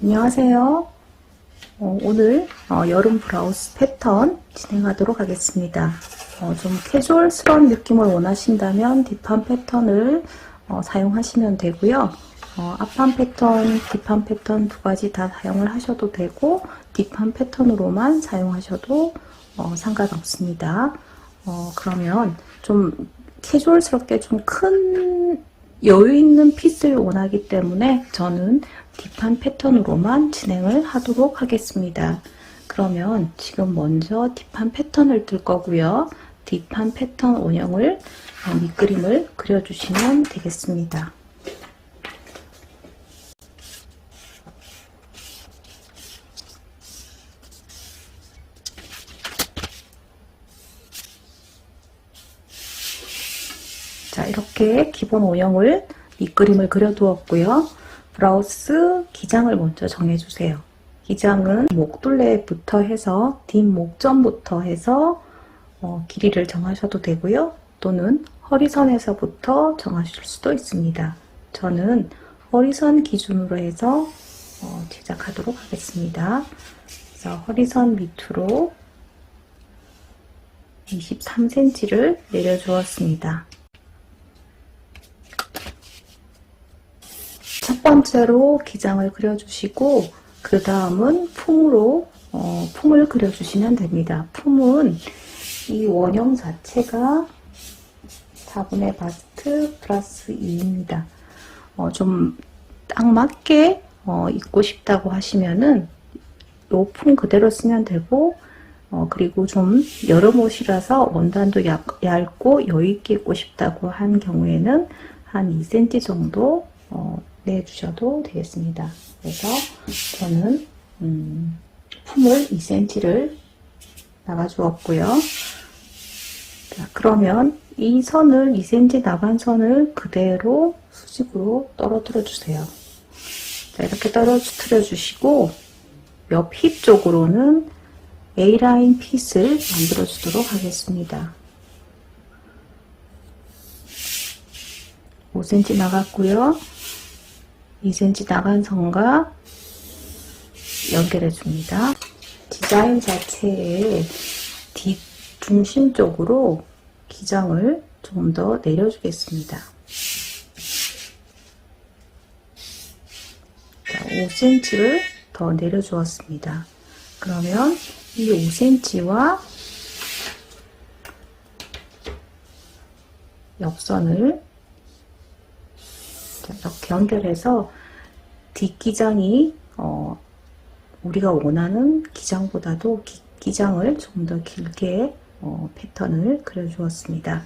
안녕하세요. 오늘 여름 브라우스 패턴 진행하도록 하겠습니다. 좀 캐주얼스러운 느낌을 원하신다면 딥한 패턴을 사용하시면 되고요. 앞판 패턴, 딥한 패턴 두 가지 다 사용을 하셔도 되고 딥한 패턴으로만 사용하셔도 상관없습니다. 그러면 좀 캐주얼스럽게 좀 큰 여유 있는 핏을 원하기 때문에 저는 딥한 패턴으로만 진행을 하도록 하겠습니다. 그러면 지금 먼저 딥한 패턴을 뜰 거고요. 딥한 패턴 원형을 밑그림을 그려주시면 되겠습니다. 자, 이렇게 기본 원형을 밑그림을 그려두었고요. 브라우스 기장을 먼저 정해주세요. 기장은 목둘레부터 해서 뒷목점부터 해서 길이를 정하셔도 되고요. 또는 허리선에서부터 정하실 수도 있습니다. 저는 허리선 기준으로 해서 제작하도록 하겠습니다. 그래서 허리선 밑으로 23cm를 내려주었습니다. 첫 번째로 기장을 그려주시고 그 다음은 품으로 품을 그려주시면 됩니다. 품은 이 원형 자체가 4분의 바스트 플러스 2입니다. 좀 딱 맞게 입고 싶다고 하시면은 요 품 그대로 쓰면 되고 그리고 좀 여름 옷이라서 원단도 얇고 여유있게 입고 싶다고 한 경우에는 한 2cm 정도 내주셔도 되겠습니다. 그래서 저는 품을 2cm를 나가주었고요. 자, 그러면 이 선을 2cm 나간 선을 그대로 수직으로 떨어뜨려 주세요. 자, 이렇게 떨어뜨려 주시고 옆 힙 쪽으로는 A라인 핏을 만들어 주도록 하겠습니다. 5cm 나갔고요. 2cm 나간 선과 연결해 줍니다. 디자인 자체의 뒷 중심 쪽으로 기장을 좀 더 내려주겠습니다. 자, 5cm를 더 내려주었습니다. 그러면 이 5cm와 옆선을 이렇게 연결해서 뒷기장이 우리가 원하는 기장보다도 기장을 좀 더 길게 패턴을 그려주었습니다.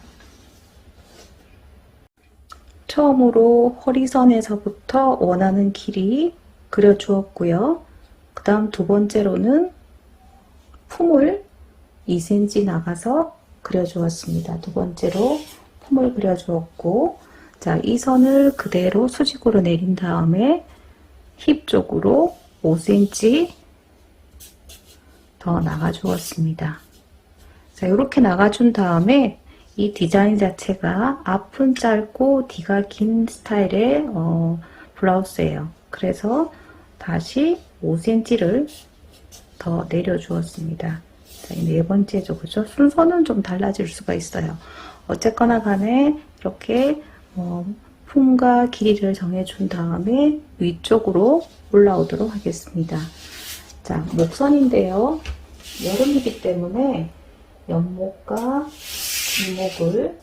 처음으로 허리선에서부터 원하는 길이 그려주었고요. 그 다음 두 번째로는 품을 2cm 나가서 그려주었습니다. 두 번째로 품을 그려주었고, 자, 이 선을 그대로 수직으로 내린 다음에 힙 쪽으로 5cm 더 나가 주었습니다. 자, 이렇게 나가준 다음에 이 디자인 자체가 앞은 짧고 뒤가 긴 스타일의 블라우스예요. 그래서 다시 5cm를 더 내려주었습니다. 자, 네 번째죠, 그죠? 순서는 좀 달라질 수가 있어요. 어쨌거나 간에 이렇게 품과 길이를 정해준 다음에 위쪽으로 올라오도록 하겠습니다. 자, 목선인데요. 여름이기 때문에 옆목과 뒷목을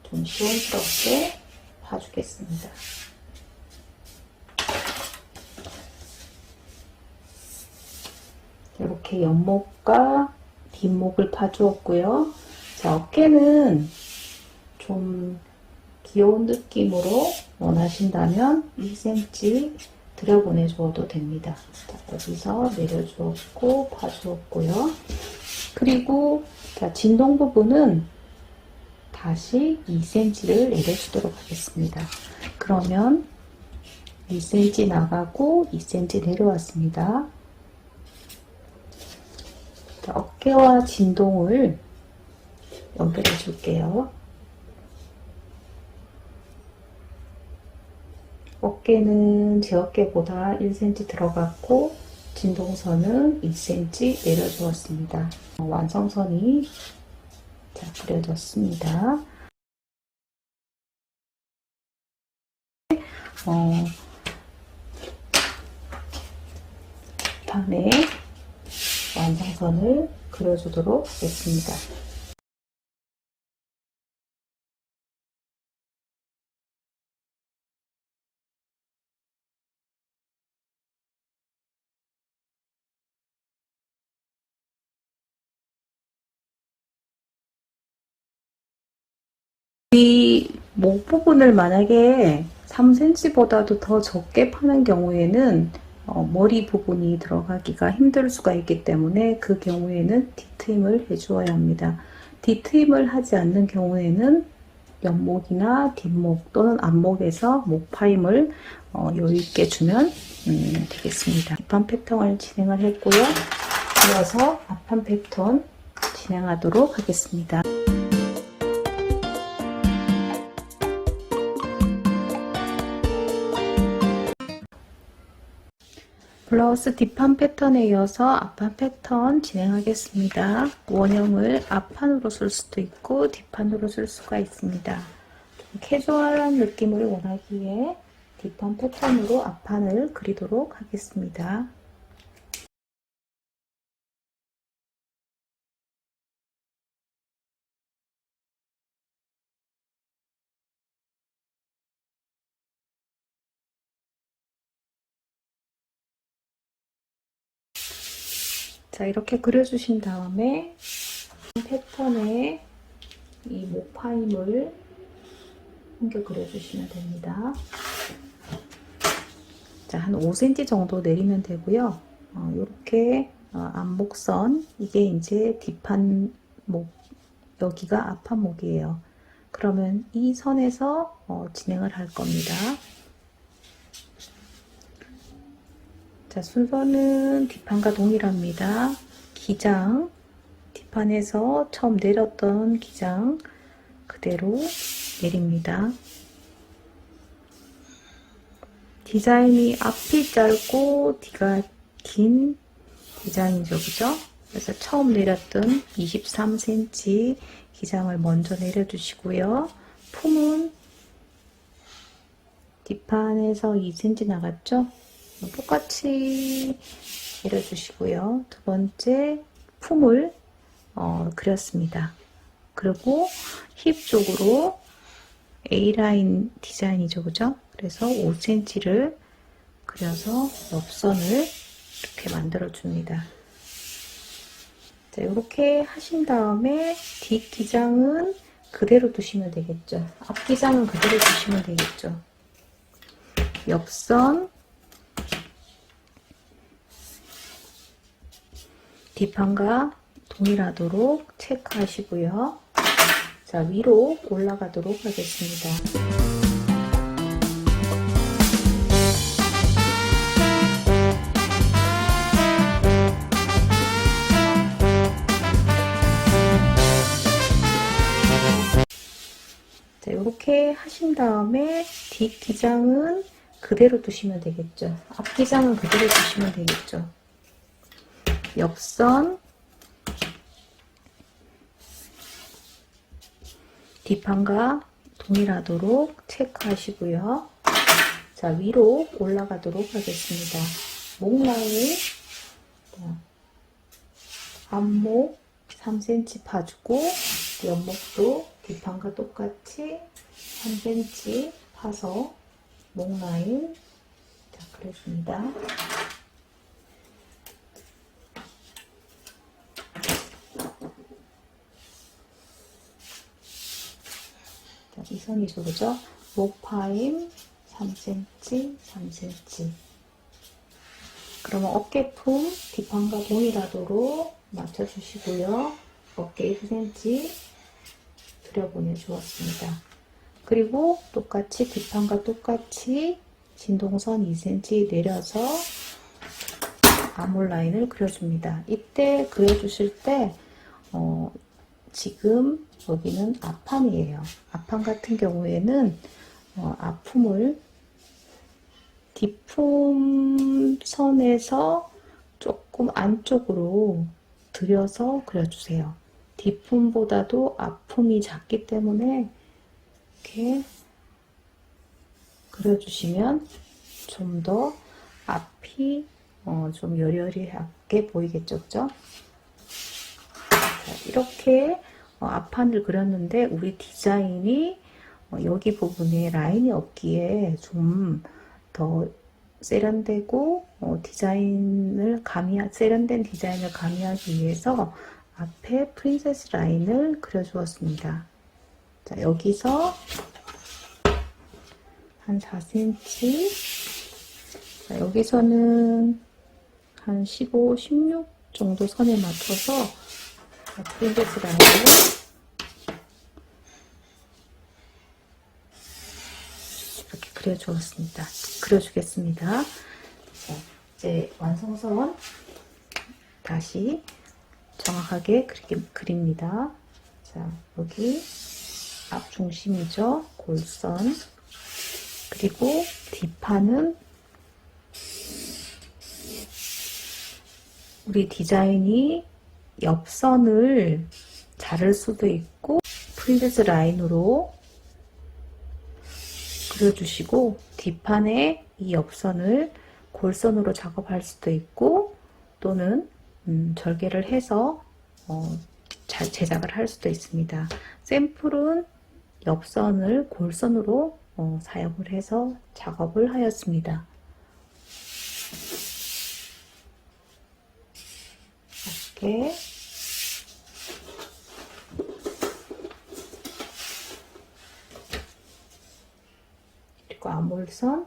좀 시원스럽게 봐주겠습니다. 이렇게 옆목과 뒷목을 파주었고요. 자, 어깨는 좀 귀여운 느낌으로 원하신다면 2cm 들여보내주어도 됩니다. 자, 여기서 내려주었고 파주었고요. 그리고 자, 진동 부분은 다시 2cm를 내려주도록 하겠습니다. 그러면 2cm 나가고 2cm 내려왔습니다. 자, 어깨와 진동을 연결해 줄게요. 어깨는 제 어깨보다 1cm 들어갔고 진동선은 2cm 내려주었습니다. 완성선이 자, 그려졌습니다. 다음에 완성선을 그려주도록 하겠습니다. 이 목 부분을 만약에 3cm보다도 더 적게 파는 경우에는 머리 부분이 들어가기가 힘들 수가 있기 때문에 그 경우에는 뒤트임을 해주어야 합니다. 뒤트임을 하지 않는 경우에는 옆목이나 뒷목 또는 앞목에서 목파임을 여유있게 주면 되겠습니다. 뒷판 패턴을 진행을 했고요. 이어서 앞판 패턴 진행하도록 하겠습니다. 블라우스 뒷판 패턴에 이어서 앞판 패턴 진행하겠습니다. 원형을 앞판으로 쓸 수도 있고 뒷판으로 쓸 수가 있습니다. 캐주얼한 느낌을 원하기에 뒷판 패턴으로 앞판을 그리도록 하겠습니다. 자, 이렇게 그려주신 다음에 패턴에 이 목파임을 옮겨 그려주시면 됩니다. 자, 한 5cm 정도 내리면 되고요. 이렇게 앞목선, 이게 이제 뒷판 목, 여기가 앞판 목이에요. 그러면 이 선에서 진행을 할 겁니다. 자, 순서는 뒷판과 동일합니다. 기장, 뒷판에서 처음 내렸던 기장 그대로 내립니다. 디자인이 앞이 짧고 뒤가 긴 디자인이죠, 그죠? 그래서 처음 내렸던 23cm 기장을 먼저 내려주시고요. 품은 뒷판에서 2cm 나갔죠? 똑같이 내려주시고요. 두 번째 품을 그렸습니다. 그리고 힙 쪽으로 A라인 디자인이죠, 그죠? 그래서 5cm를 그려서 옆선을 이렇게 만들어 줍니다. 자, 이렇게 하신 다음에 뒷 기장은 그대로 두시면 되겠죠. 앞 기장은 그대로 두시면 되겠죠. 옆선 뒷판과 동일하도록 체크하시고요. 자, 위로 올라가도록 하겠습니다. 자, 이렇게 하신 다음에 뒷 기장은 그대로 두시면 되겠죠. 앞 기장은 그대로 두시면 되겠죠. 옆선 뒷판과 동일하도록 체크하시고요. 자, 위로 올라가도록 하겠습니다. 목 라인 앞목 3cm 파주고 옆목도 뒷판과 똑같이 3cm 파서 목 라인 자, 그려줍니다. 이 선이죠, 그죠? 목파임 3cm, 3cm. 그러면 어깨품 뒷판과 동일하도록 맞춰주시고요. 어깨 1cm 들여보내 주었습니다. 그리고 똑같이 뒷판과 똑같이 진동선 2cm 내려서 아몰 라인을 그려줍니다. 이때 그려주실 때 지금 여기는 앞판이에요. 앞판 같은 경우에는 앞품을 뒷품 선에서 조금 안쪽으로 들여서 그려주세요. 뒷품보다도 앞품이 작기 때문에 이렇게 그려주시면 좀 더 앞이 좀 여리여리하게 보이겠죠, 그죠? 이렇게 앞판을 그렸는데 우리 디자인이 여기 부분에 라인이 없기에 좀 더 세련되고 세련된 디자인을 가미하기 위해서 앞에 프린세스 라인을 그려주었습니다. 자, 여기서 한 4cm, 자, 여기서는 한 15, 16 정도 선에 맞춰서 프린세스 라인을 이렇게 그려주겠습니다. 자, 이제 완성선 다시 정확하게 그립니다. 자, 여기 앞 중심이죠. 골선. 그리고 뒷판은 우리 디자인이 옆선을 자를 수도 있고 프린세스 라인으로 그려주시고 뒷판에 이 옆선을 골선으로 작업할 수도 있고 또는 절개를 해서 제작을 할 수도 있습니다. 샘플은 옆선을 골선으로 사용을 해서 작업을 하였습니다. 이렇게 그리고 앞몰선,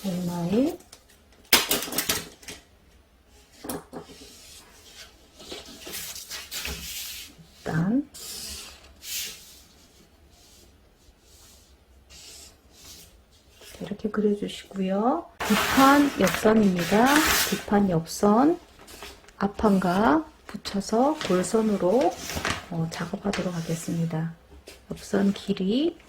넥라인, 일단 이렇게 그려주시고요. 뒷판 옆선입니다. 뒷판 옆선 앞판과 붙여서 골선으로 작업하도록 하겠습니다. 옆선 길이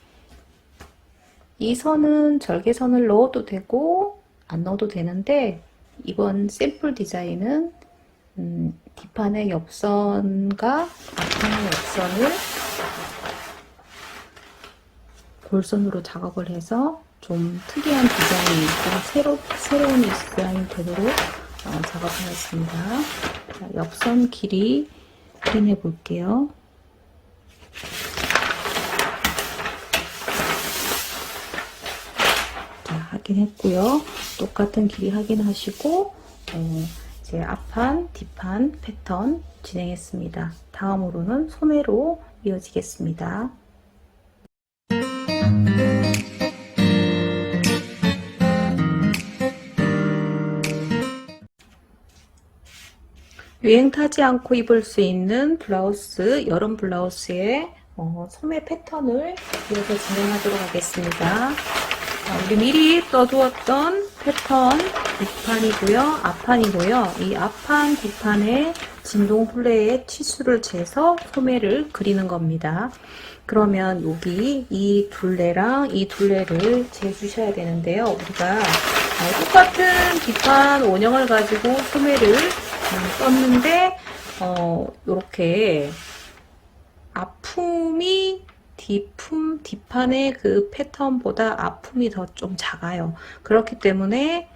이 선은 절개선을 넣어도 되고 안 넣어도 되는데 이번 샘플 디자인은 뒷판의 옆선과 앞판의 옆선을 골선으로 작업을 해서 좀 특이한 디자인, 좀 새로운 디자인 되도록 작업하였습니다. 자, 옆선 길이 확인해 볼게요. 자, 확인했고요. 똑같은 길이 확인하시고 이제 앞판, 뒷판 패턴 진행했습니다. 다음으로는 소매로 이어지겠습니다. 유행 타지 않고 입을 수 있는 블라우스, 여름 블라우스의 소매 패턴을 이어서 진행하도록 하겠습니다. 우리 미리 떠두었던 패턴 뒷판이고요, 앞판이고요. 이 앞판, 뒷판에 진동 둘레의 치수를 재서 소매를 그리는 겁니다. 그러면 여기 이 둘레랑 이 둘레를 재주셔야 되는데요. 우리가 똑같은 뒷판 원형을 가지고 소매를 썼는데 이렇게 앞품이 뒷판의 그 패턴보다 앞품이 더 좀 작아요. 그렇기 때문에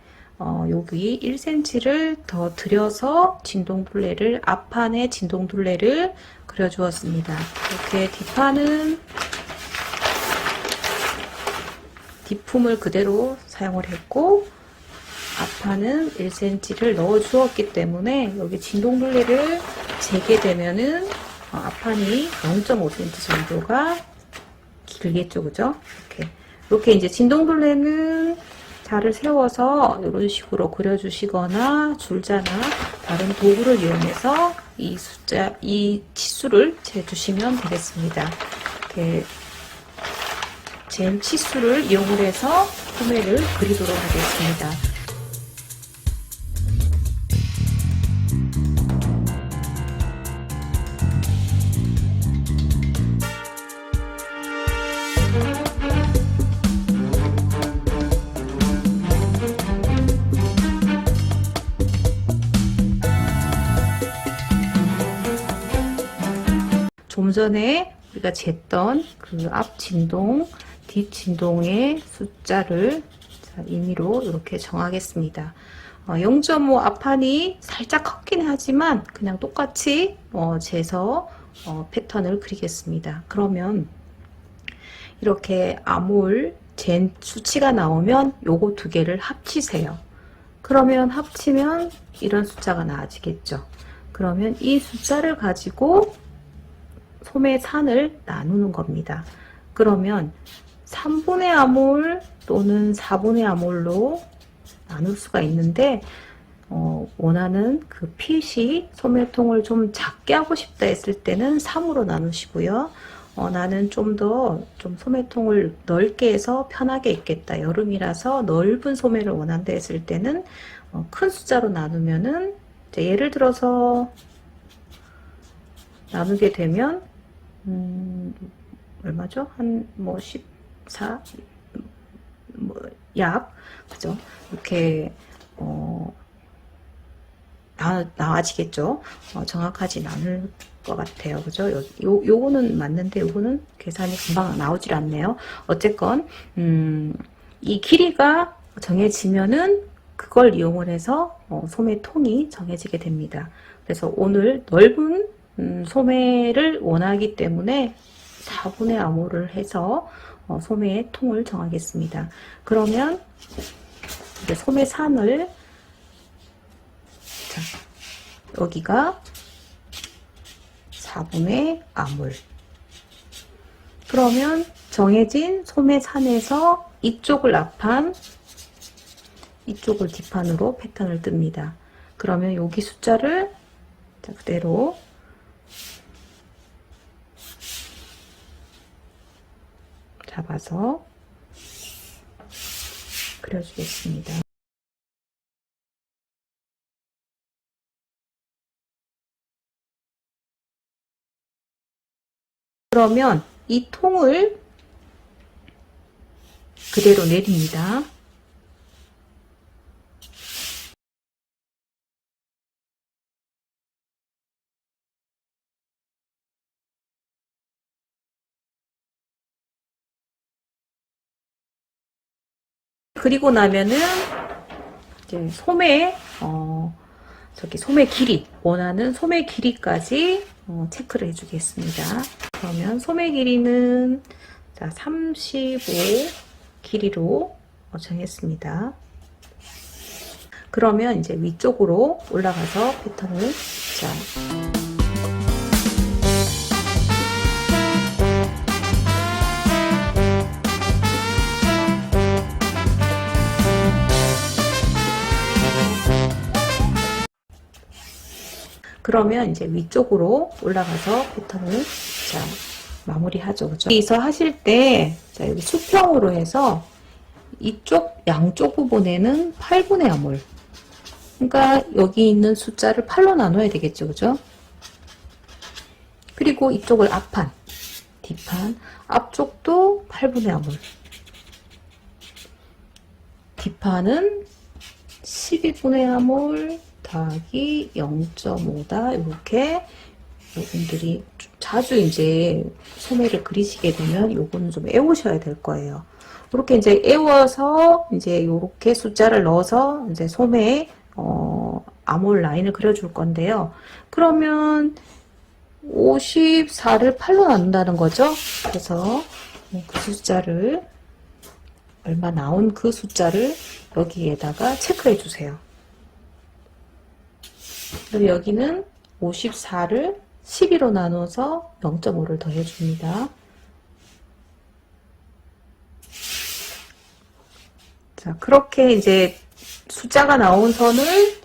여기 1cm를 더 들여서 진동둘레를, 앞판에 진동둘레를 그려주었습니다. 이렇게 뒷판은 뒷품을 그대로 사용을 했고 앞판은 1cm를 넣어 주었기 때문에 여기 진동둘레를 재게 되면은 앞판이 0.5cm 정도가 길겠죠, 그죠? 이렇게 이제 진동둘레는 자를 세워서 이런 식으로 그려주시거나 줄자나 다른 도구를 이용해서 이 치수를 재주시면 되겠습니다. 이렇게 잰 치수를 이용을 해서 소매를 그리도록 하겠습니다. 전에 우리가 쟀던 그 앞 진동, 뒷 진동의 숫자를 임의로 이렇게 정하겠습니다. 0.5 앞판이 살짝 컸긴 하지만 그냥 똑같이 재서 패턴을 그리겠습니다. 그러면 이렇게 아몰 잰 수치가 나오면 요거 두 개를 합치세요. 그러면 합치면 이런 숫자가 나와지겠죠. 그러면 이 숫자를 가지고 소매 산을 나누는 겁니다. 그러면 3분의 아몰 또는 4분의 아몰로 나눌 수가 있는데 원하는 그 핏이 소매통을 좀 작게 하고 싶다 했을 때는 3으로 나누시고요. 나는 좀 더 소매통을 넓게 해서 편하게 입겠다. 여름이라서 넓은 소매를 원한다 했을 때는 큰 숫자로 나누면은 예를 들어서 나누게 되면 얼마죠? 한 뭐 14, 약 그죠? 이렇게 나와지겠죠. 정확하지 않을 것 같아요. 그죠? 요거는 맞는데 요거는 계산이 금방 나오질 않네요. 어쨌건 이 길이가 정해지면은 그걸 이용을 해서 소매통이 정해지게 됩니다. 그래서 오늘 넓은 소매를 원하기 때문에 4분의 아몰을 해서 소매의 통을 정하겠습니다. 그러면 이제 소매 산을 여기가 4분의 아몰. 그러면 정해진 소매 산에서 이쪽을 앞판, 이쪽을 뒷판으로 패턴을 뜹니다. 그러면 여기 숫자를 그대로 잡아서 그려주겠습니다. 그러면 이 통을 그대로 내립니다. 그리고 나면은 이제 소매 소매 길이 원하는 소매 길이까지 체크를 해주겠습니다. 그러면 소매 길이는 자 35 길이로 정했습니다. 그러면 이제 위쪽으로 올라가서 패턴을 그러면 이제 위쪽으로 올라가서 패턴을 마무리하죠. 그죠? 여기서 하실 때 여기 수평으로 해서 이쪽 양쪽 부분에는 8분의 아몰. 그러니까 여기 있는 숫자를 8로 나눠야 되겠죠. 그죠? 그리고 이쪽을 앞판, 뒷판, 앞쪽도 8분의 아몰. 뒷판은 12분의 아몰 더하기 0.5다. 이렇게 여러분들이 자주 이제 소매를 그리시게 되면 요거는 좀 애우셔야 될 거예요. 이렇게 이제 애워서 이제 이렇게 숫자를 넣어서 이제 소매에 아몰 라인을 그려줄 건데요. 그러면 54를 8로 나눈다는 거죠. 그래서 그 숫자를 얼마 나온 그 숫자를 여기에다가 체크해 주세요. 그럼 여기는 54를 12로 나눠서 0.5를 더해줍니다. 자, 그렇게 이제 숫자가 나온 선을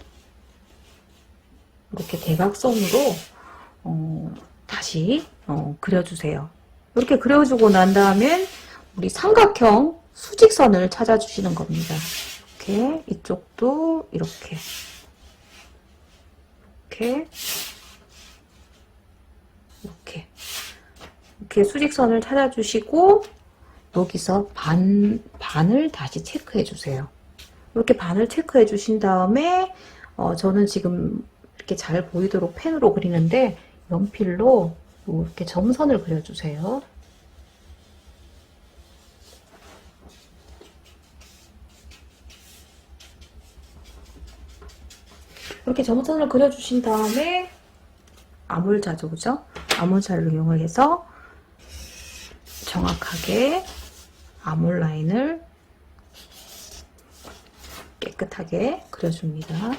이렇게 대각선으로 다시 그려주세요. 이렇게 그려주고 난 다음에 우리 삼각형 수직선을 찾아주시는 겁니다. 이렇게 이쪽도 이렇게 이렇게 수직선을 찾아주시고 여기서 반을 다시 체크해 주세요. 이렇게 반을 체크해 주신 다음에 저는 지금 이렇게 잘 보이도록 펜으로 그리는데 연필로 이렇게 점선을 그려주세요. 이렇게 점선을 그려주신 다음에 아몰자죠, 그죠? 아몰자를 이용해서 정확하게 아몰 라인을 깨끗하게 그려줍니다.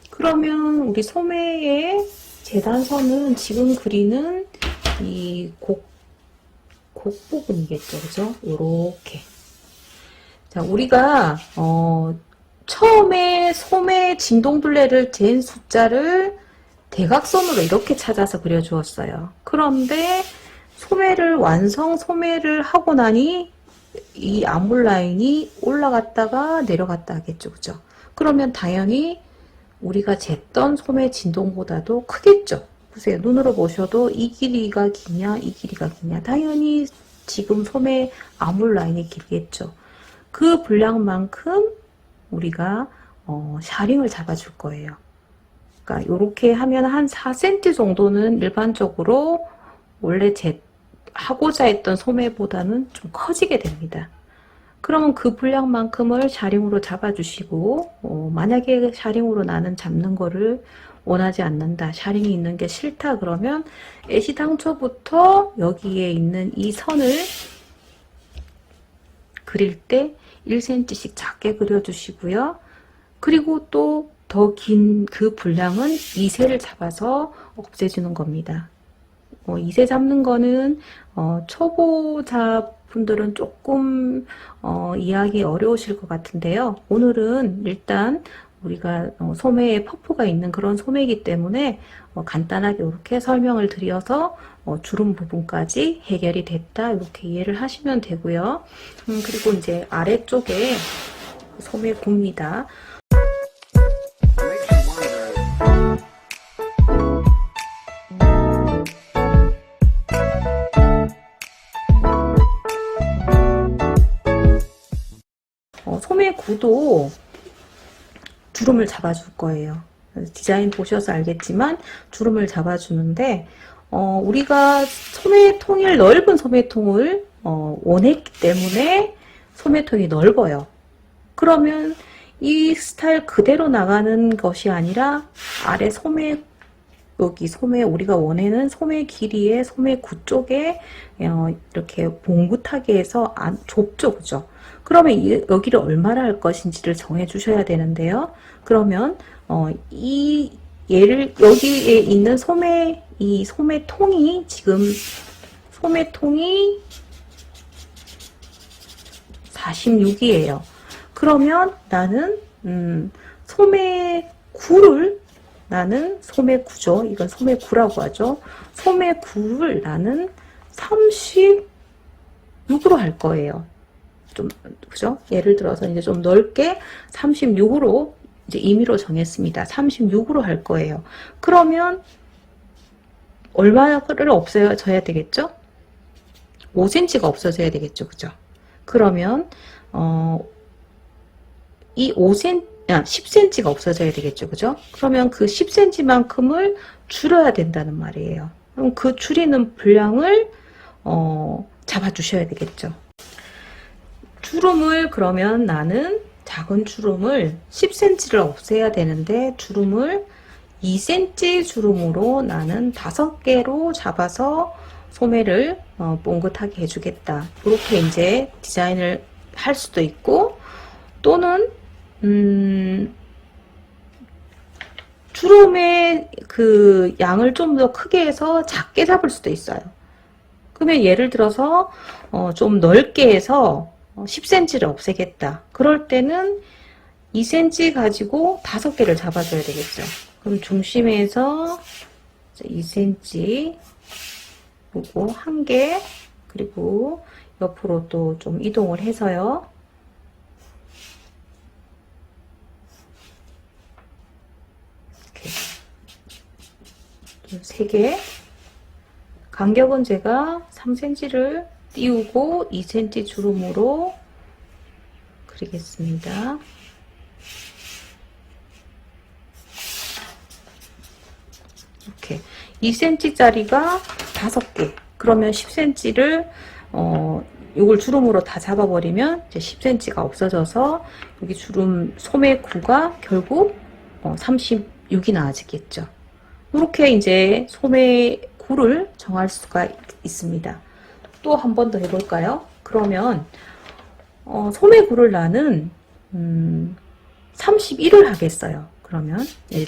그러면 우리 소매의 재단선은 지금 그리는 이 곡 부분이겠죠, 그죠? 요렇게. 자, 우리가 처음에 소매 진동둘레를 잰 숫자를 대각선으로 이렇게 찾아서 그려주었어요. 그런데 소매를 하고 나니 이 아몰 라인이 올라갔다가 내려갔다 하겠죠, 그죠? 그러면 당연히 우리가 쟀던 소매 진동보다도 크겠죠. 보세요. 눈으로 보셔도 이 길이가 기냐, 이 길이가 기냐. 당연히 지금 소매 아몰 라인이 길겠죠. 그 분량만큼 우리가 샤링을 잡아줄 거예요. 그러니까 이렇게 하면 한 4cm 정도는 일반적으로 원래 하고자 했던 소매보다는 좀 커지게 됩니다. 그러면 그 분량만큼을 샤링으로 잡아주시고 만약에 샤링으로 나는 잡는 거를 원하지 않는다, 샤링이 있는 게 싫다 그러면 애시당초부터 여기에 있는 이 선을 그릴 때 1cm씩 작게 그려주시고요. 그리고 또 더 긴 그 분량은 2세를 잡아서 없애주는 겁니다. 2세 잡는 거는 초보자분들은 조금 이해하기 어려우실 것 같은데요. 오늘은 일단 우리가 소매에 퍼프가 있는 그런 소매이기 때문에 간단하게 이렇게 설명을 드려서 주름 부분까지 해결이 됐다 이렇게 이해를 하시면 되고요. 그리고 이제 아래쪽에 소매 굽니다. 소매 구도 주름을 잡아줄 거예요. 디자인 보셔서 알겠지만 주름을 잡아주는데 우리가 소매통을 넓은 소매통을 원했기 때문에 소매통이 넓어요. 그러면 이 스타일 그대로 나가는 것이 아니라 아래 소매 여기 소매 우리가 원하는 소매 길이의 소매 구 쪽에 이렇게 봉긋하게 해서 좁죠, 그죠? 그러면 여기를 얼마나 할 것인지를 정해 주셔야 되는데요. 그러면 얘를 여기에 있는 이 소매통이 지금 소매통이 46이에요. 그러면 나는 소매구를 나는 소매구죠. 이건 소매구라고 하죠. 소매구를 나는 36으로 할 거예요. 좀 그죠? 예를 들어서 이제 좀 넓게 36으로 이제 임의로 정했습니다. 36으로 할 거예요. 그러면 얼마를 없애줘야 되겠죠? 5cm가 없어져야 되겠죠, 그죠? 그러면 이 10cm가 없어져야 되겠죠, 그죠? 그러면 그 10cm만큼을 줄여야 된다는 말이에요. 그럼 그 줄이는 분량을 잡아주셔야 되겠죠. 주름을 그러면 나는 작은 주름을 10cm를 없애야 되는데 주름을 2cm 주름으로 나는 5개로 잡아서 소매를 뽕긋하게 해주겠다. 이렇게 이제 디자인을 할 수도 있고 또는 주름의 그 양을 좀 더 크게 해서 작게 잡을 수도 있어요. 그러면 예를 들어서 좀 넓게 해서 10cm를 없애겠다. 그럴 때는 2cm 가지고 5개를 잡아줘야 되겠죠. 그럼 중심에서 2cm 요거 1개 그리고 옆으로 또 좀 이동을 해서요. 이렇게 3개 간격은 제가 3cm를 띄우고 2cm 주름으로 그리겠습니다. 이렇게 2cm짜리가 5개. 그러면 10cm를 이걸 주름으로 다 잡아버리면 이제 10cm가 없어져서 여기 주름 소매 구가 결국 36이 나와지겠죠. 이렇게 이제 소매 구를 정할 수가 있습니다. 또 한 번 더 해볼까요? 그러면 소매 구를 나는 31을 하겠어요. 그러면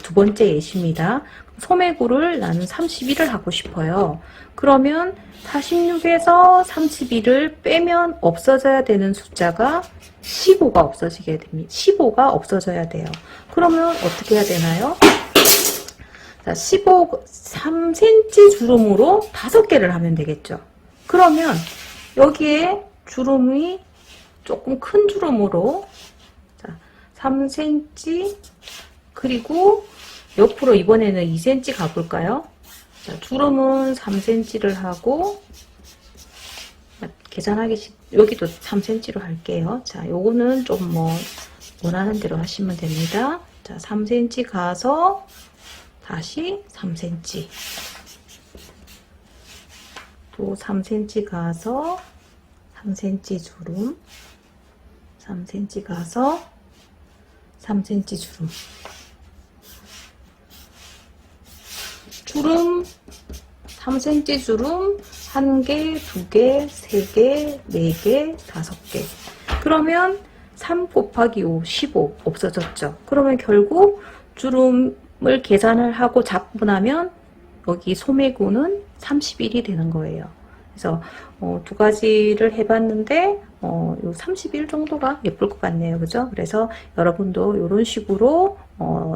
두 번째 예시입니다. 소매구를 나는 31을 하고 싶어요. 그러면 46에서 31을 빼면 없어져야 되는 숫자가 15가 없어지게 됩니다. 15가 없어져야 돼요. 그러면 어떻게 해야 되나요? 자, 3cm 주름으로 5개를 하면 되겠죠. 그러면 여기에 주름이 조금 큰 주름으로 3cm 그리고 옆으로 이번에는 2cm 가볼까요? 자, 주름은 3cm를 하고 계산하기 여기도 3cm로 할게요. 자, 요거는 좀 원하는 대로 하시면 됩니다. 자, 3cm 가서 다시 3cm 또 3cm 가서 3cm 주름 3cm 가서 3cm 주름 주름 3cm 주름 1개, 2개, 3개, 4개, 5개 그러면 3 곱하기 5, 15 없어졌죠. 그러면 결국 주름을 계산을 하고 잡고 나면 여기 소매구는 31이 되는 거예요. 그래서 두 가지를 해봤는데 요 31 정도가 예쁠 것 같네요. 그죠? 그래서 여러분도 이런 식으로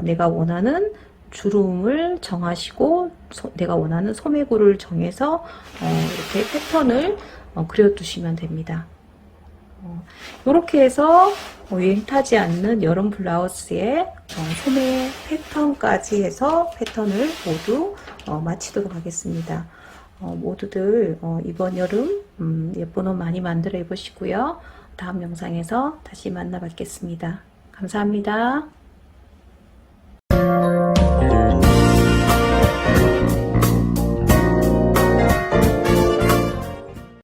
내가 원하는 주름을 정하시고 내가 원하는 소매구를 정해서 이렇게 패턴을 그려두시면 됩니다. 이렇게 해서 유행 타지 않는 여름 블라우스의 소매 패턴까지 해서 패턴을 모두 마치도록 하겠습니다. 모두들 이번 여름 예쁜 옷 많이 만들어 입으시고요. 다음 영상에서 다시 만나 뵙겠습니다. 감사합니다.